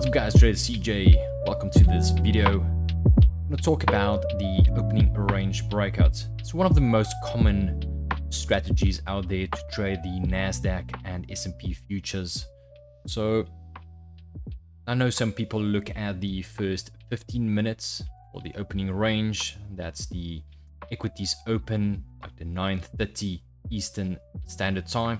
up guys, Trader CJ. Welcome to this video. I'm going to talk about the opening range breakouts. It's one of the most common strategies out there to trade the Nasdaq and S&P futures. So I know some people look at the first 15 minutes for the opening range. That's the equities open like the 9:30 Eastern Standard Time.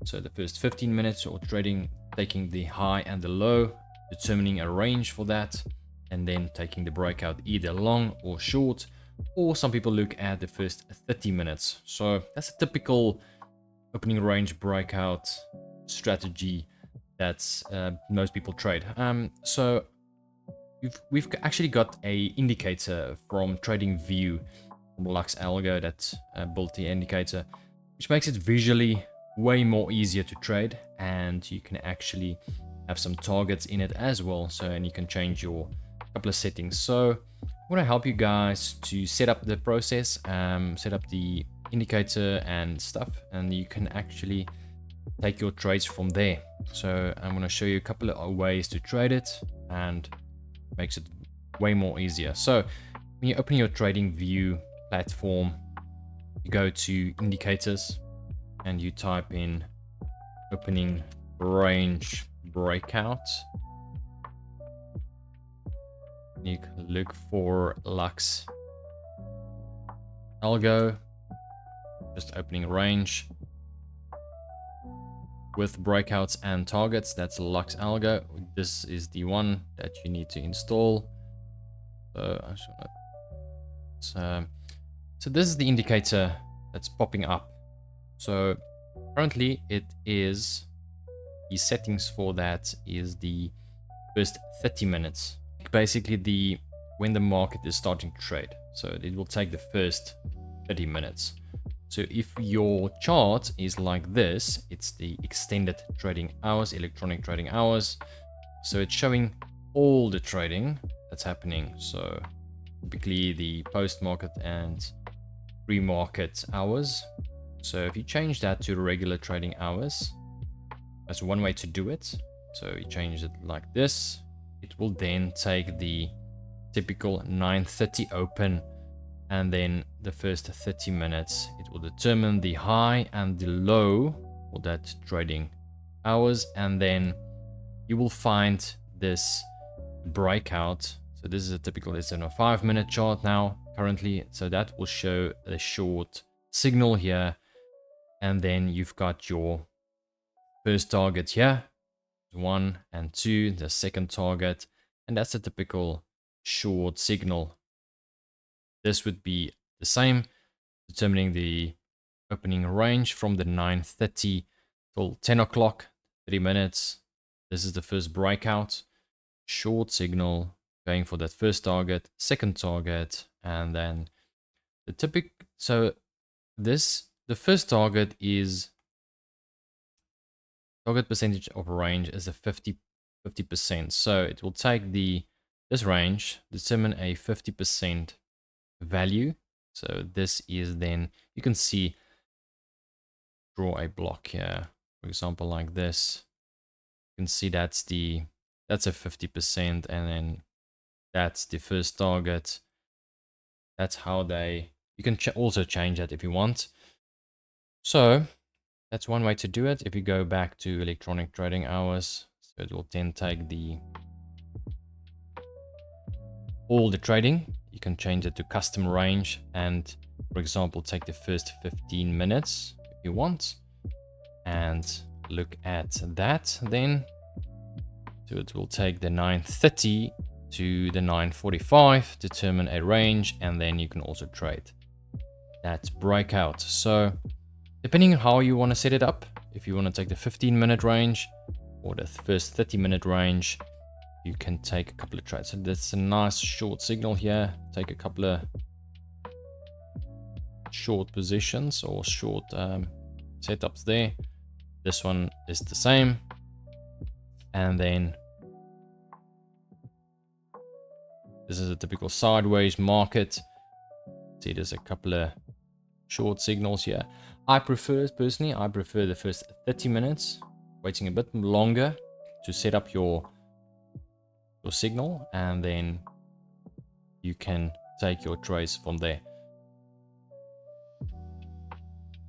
So the first 15 minutes or trading, taking the high and the low, determining a range for that, and then taking the breakout either long or short, or some people look at the first 30 minutes. So that's a typical opening range breakout strategy that's most people trade. So we've actually got a indicator from TradingView, from Lux Algo that built the indicator, which makes it visually way more easier to trade, and you can actually have some targets in it as well. So, and you can change your couple of settings. So I want to help you guys to set up the process, set up the indicator and stuff, and you can actually take your trades from there. So I'm going to show you a couple of ways to trade it, and makes it way more easier. So when you open your TradingView platform, you go to indicators and you type in opening range breakout. You can look for Lux Algo, just opening range with breakouts and targets. That's Lux Algo. This is the one that you need to install. So this is the indicator that's popping up. So currently it is, the settings for that is the first 30 minutes. Basically when the market is starting to trade. So it will take the first 30 minutes. So if your chart is like this, it's the extended trading hours, electronic trading hours. So it's showing all the trading that's happening. So typically the post-market and pre-market hours. So if you change that to regular trading hours, that's one way to do it. So you change it like this. It will then take the typical 9:30 open, and then the first 30 minutes, it will determine the high and the low for that trading hours. And then you will find this breakout. So this is a typical, it's in a 5-minute chart now currently. So that will show a short signal here. And then you've got your first target here, 1 and 2, the second target, and that's a typical short signal. This would be the same, determining the opening range from the 9:30 till 10 o'clock, 30 minutes. This is the first breakout, short signal, going for that first target, second target, and then the typical, so this, the first target is, target percentage of range is a 50%. So it will take this range, determine a 50% value. So this is then, you can see, draw a block here, for example, like this. You can see that's a 50%, and then that's the first target. That's how you can also change that if you want. So that's one way to do it. If you go back to electronic trading hours, so it will then take all the trading. You can change it to custom range and, for example, take the first 15 minutes if you want, and look at that then. So it will take the 9:30 to the 9:45, determine a range, and then you can also trade that breakout. So depending on how you want to set it up, if you want to take the 15-minute range or the first 30-minute range, you can take a couple of trades. So that's a nice short signal here. Take a couple of short positions or short setups there. This one is the same. And then this is a typical sideways market. See, there's a couple of short signals here. Personally, I prefer the first 30 minutes, waiting a bit longer to set up your your signal, and then you can take your trades from there.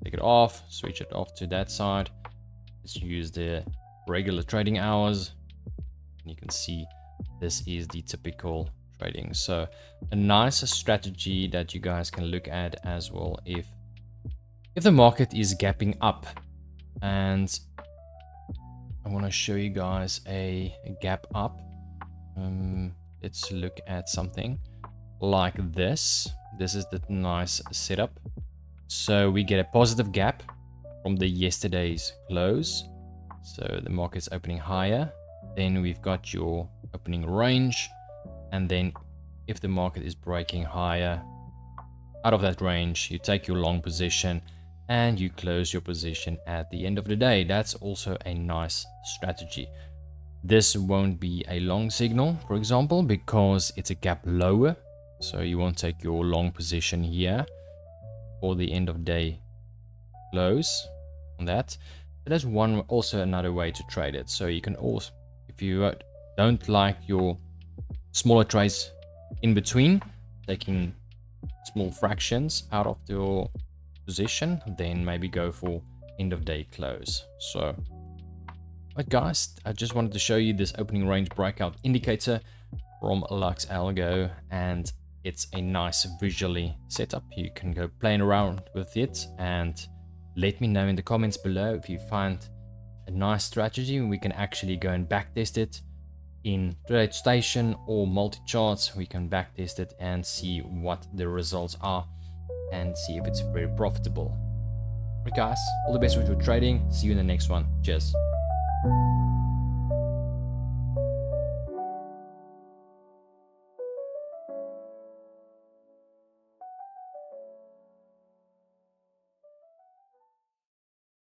Take it off, switch it off to that side. Let's use the regular trading hours. And you can see this is the typical trading. So a nice strategy that you guys can look at as well if the market is gapping up. And I want to show you guys a gap up. Let's look at something like this. This is the nice setup. So we get a positive gap from the yesterday's close. So the market's opening higher. Then we've got your opening range. And then if the market is breaking higher out of that range, you take your long position and you close your position at the end of the day. That's also a nice strategy. This won't be a long signal, for example, because it's a gap lower. So you won't take your long position here for the end of day close on that. But that's also another way to trade it. So you can also, if you don't like your smaller trades in between, taking small fractions out of your position, then maybe go for end of day close. So, but guys, I just wanted to show you this opening range breakout indicator from Lux Algo, and it's a nice visually setup. You can go playing around with it and let me know in the comments below if you find a nice strategy. We can actually go and backtest it in TradeStation or multi-charts. We can backtest it and see what the results are and see if it's very profitable. Alright guys, all the best with your trading. See you in the next one. Cheers.